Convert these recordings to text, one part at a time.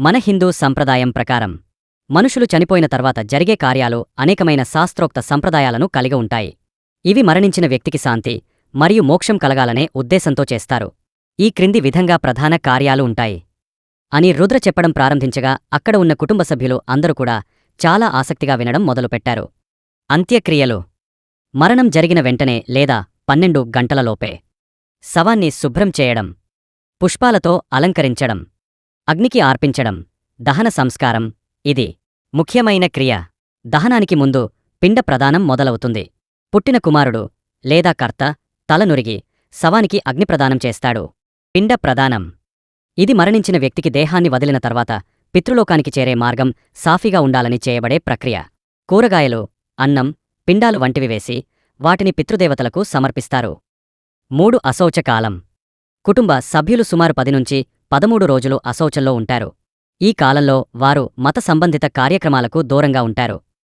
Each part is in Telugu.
మన హిందూ సంప్రదాయం ప్రకారం మనుషులు చనిపోయిన తర్వాత జరిగే కార్యాలు అనేకమైన శాస్త్రోక్త సంప్రదాయాలను కలిగి ఉంటాయి. ఇవి మరణించిన వ్యక్తికి శాంతి మరియు మోక్షం కలగాలనే ఉద్దేశంతో చేస్తారు. ఈ క్రింది విధంగా ప్రధాన కార్యాలు ఉంటాయి అని రుద్ర చెప్పడం ప్రారంభించగా అక్కడ ఉన్న కుటుంబ సభ్యులు అందరూ కూడా చాలా ఆసక్తిగా వినడం మొదలుపెట్టారు. అంత్యక్రియలు. మరణం జరిగిన వెంటనే లేదా 12 గంటలలోపే శవాన్ని శుభ్రం చేయడం, పుష్పాలతో అలంకరించడం, అగ్నికి ఆర్పించడం, దహన సంస్కారం. ఇది ముఖ్యమైన క్రియ. దహనానికి ముందు పిండ ప్రదానం మొదలవుతుంది. పుట్టిన కుమారుడు లేదా కర్త తల నురిగి శవానికి అగ్నిప్రదానం చేస్తాడు. పిండ ప్రదానం. ఇది మరణించిన వ్యక్తికి దేహాన్ని వదిలిన తర్వాత పితృలోకానికి చేరే మార్గం సాఫీగా ఉండాలని చేయబడే ప్రక్రియ. కూరగాయలు, అన్నం, పిండాలు వంటివి వేసి వాటిని పితృదేవతలకు సమర్పిస్తారు. 3 అశౌచకాలం. కుటుంబ సభ్యులు సుమారు 10 నుంచి 13 రోజులు అశౌచంలో ఉంటారు. ఈ కాలంలో వారు మత సంబంధిత కార్యక్రమాలకు దూరంగా ఉంటారు.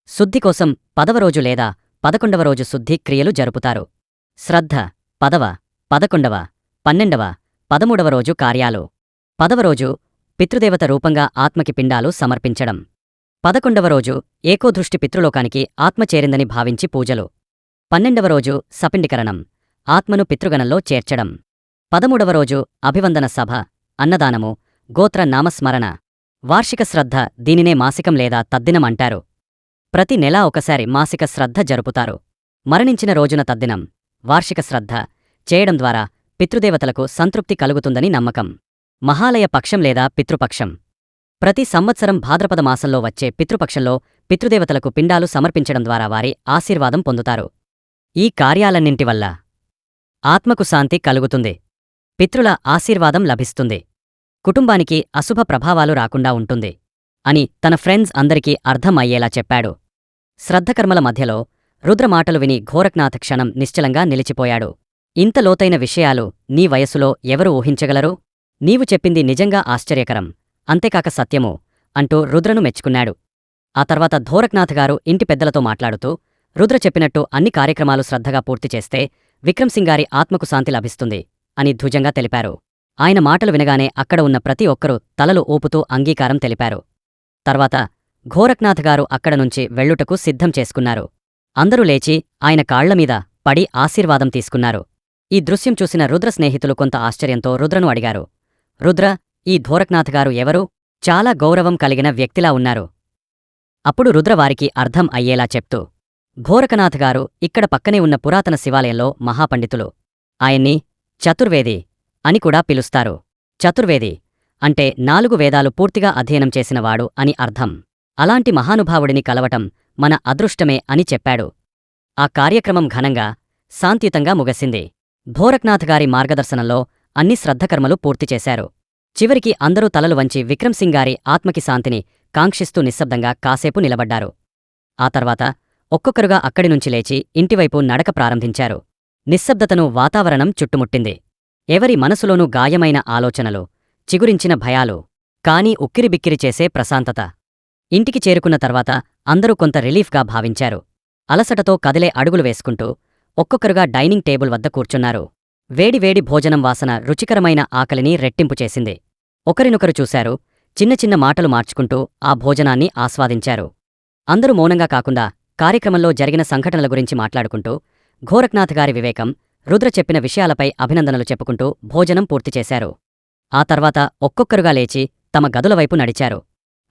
శుద్ధి కోసం 10వ రోజు లేదా 11వ రోజు శుద్ధి క్రియలు జరుపుతారు. శ్రద్ధ. 10వ, 11వ, 12వ, 13వ రోజు కార్యాలు. 10వ రోజు పితృదేవత రూపంగా ఆత్మకి పిండాలు సమర్పించడం. 11వ రోజు ఏకోదృష్టి పితృలోకానికి ఆత్మ చేరిందని భావించి పూజలు. 12వ రోజు సపిండికరణం, ఆత్మను పితృగణంలో చేర్చడం. 13వ రోజు అభివందన సభ, అన్నదానము, గోత్ర నామస్మరణ. వార్షిక శ్రద్ధ. దీనినే మాసికం లేదా తద్దినం అంటారు. ప్రతి నెలా ఒకసారి మాసిక శ్రద్ధ జరుపుతారు. మరణించిన రోజున తద్దినం, వార్షిక శ్రద్ధ చేయడం ద్వారా పితృదేవతలకు సంతృప్తి కలుగుతుందని నమ్మకం. మహాలయ పక్షం లేదా పితృపక్షం. ప్రతి సంవత్సరం భాద్రపద మాసంలో వచ్చే పితృపక్షంలో పితృదేవతలకు పిండాలు సమర్పించడం ద్వారా వారి ఆశీర్వాదం పొందుతారు. ఈ కార్యాలన్నింటి వల్ల ఆత్మకు శాంతి కలుగుతుంది, పితృల ఆశీర్వాదం లభిస్తుంది, కుటుంబానికి అశుభ ప్రభావాలు రాకుండా ఉంటుంది అని తన ఫ్రెండ్స్ అందరికీ అర్థం అయ్యేలా చెప్పాడు. శ్రద్ధకర్మల మధ్యలో రుద్ర మాటలు విని గోరఖ్నాథ్ క్షణం నిశ్చలంగా నిలిచిపోయాడు. ఇంత లోతైన విషయాలు నీ వయస్సులో ఎవరు ఊహించగలరు? నీవు చెప్పింది నిజంగా ఆశ్చర్యకరం, అంతేకాక సత్యము అంటూ రుద్రను మెచ్చుకున్నాడు. ఆ తర్వాత ధోరఖ్నాథ్ గారు ఇంటి పెద్దలతో మాట్లాడుతూ రుద్ర చెప్పినట్టు అన్ని కార్యక్రమాలు శ్రద్ధగా పూర్తి చేస్తే విక్రమ్ సింగ్ గారి ఆత్మకు శాంతి లభిస్తుంది అని ధ్రుజంగా తెలిపారు. ఆయన మాటలు వినగానే అక్కడ ఉన్న ప్రతి ఒక్కరూ తలలు ఊపుతూ అంగీకారం తెలిపారు. తర్వాత గోరఖ్నాథ్ గారు అక్కడ నుంచి వెళ్ళుటకు సిద్ధం చేసుకున్నారు. అందరూ లేచి ఆయన కాళ్లమీద పడి ఆశీర్వాదం తీసుకున్నారు. ఈ దృశ్యం చూసిన రుద్ర స్నేహితులు కొంత ఆశ్చర్యంతో రుద్రను అడిగారు, రుద్ర, ఈ ధోరఖ్నాథ్ గారు ఎవరు? చాలా గౌరవం కలిగిన వ్యక్తిలా ఉన్నారు. అప్పుడు రుద్ర వారికి అర్థం అయ్యేలా చెప్తూ, ఘోరకనాథ్ గారు ఇక్కడ పక్కనే ఉన్న పురాతన శివాలయంలో మహాపండితులు. ఆయన్ని చతుర్వేది అని కూడా పిలుస్తారు. చతుర్వేది అంటే 4 వేదాలు పూర్తిగా అధ్యయనం చేసినవాడు అని అర్థం. అలాంటి మహానుభావుడిని కలవటం మన అదృష్టమే అని చెప్పాడు. ఆ కార్యక్రమం ఘనంగా, శాంతియుతంగా ముగిసింది. ధోరఖ్నాథ్ గారి మార్గదర్శనంలో అన్ని శ్రద్ధకర్మలు పూర్తిచేశారు. చివరికి అందరూ తలలు వంచి విక్రమ్ సింగ్ గారి ఆత్మకి శాంతిని కాంక్షిస్తూ నిశ్శబ్దంగా కాసేపు నిలబడ్డారు. ఆ తర్వాత ఒక్కొక్కరుగా అక్కడినుంచి లేచి ఇంటివైపు నడక ప్రారంభించారు. నిశ్శబ్దతను వాతావరణం చుట్టుముట్టింది. ఎవరి మనసులోనూ గాయమైన ఆలోచనలు, చిగురించిన భయాలు, కానీ ఉక్కిరిబిక్కిరి చేసే ప్రశాంతత. ఇంటికి చేరుకున్న తర్వాత అందరూ కొంత రిలీఫ్గా భావించారు. అలసటతో కదిలే అడుగులు వేసుకుంటూ ఒక్కొక్కరుగా డైనింగ్ టేబుల్ వద్ద కూర్చున్నారు. వేడివేడి భోజనం వాసన రుచికరమైన ఆకలిని రెట్టింపు చేసింది. ఒకరినొకరు చూశారు, చిన్న చిన్న మాటలు మార్చుకుంటూ ఆ భోజనాన్ని ఆస్వాదించారు. అందరూ మౌనంగా కాకుండా కార్యక్రమంలో జరిగిన సంఘటనల గురించి మాట్లాడుకుంటూ, ఘోరఖ్నాథ్ గారి వివేకం, రుద్ర చెప్పిన విషయాలపై అభినందనలు చెప్పుకుంటూ భోజనం పూర్తిచేశారు. ఆ తర్వాత ఒక్కొక్కరుగా లేచి తమ గదుల వైపు నడిచారు.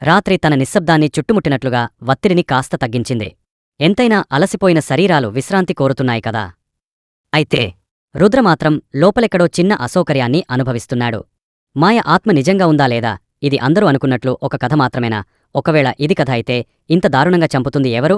రాత్రి తన నిశ్శబ్దాన్ని చుట్టుముట్టినట్లుగా వత్తిడిని కాస్త తగ్గించింది. ఎంతైనా అలసిపోయిన శరీరాలు విశ్రాంతి కోరుతున్నాయి కదా. అయితే రుద్ర మాత్రం లోపలెక్కడో చిన్న అసౌకర్యాన్ని అనుభవిస్తున్నాడు. మాయ ఆత్మ నిజంగా ఉందా లేదా? ఇది అందరూ అనుకున్నట్లు ఒక కథ మాత్రమేనా? ఒకవేళ ఇది కథ అయితే ఇంత దారుణంగా చంపుతుంది ఎవరు?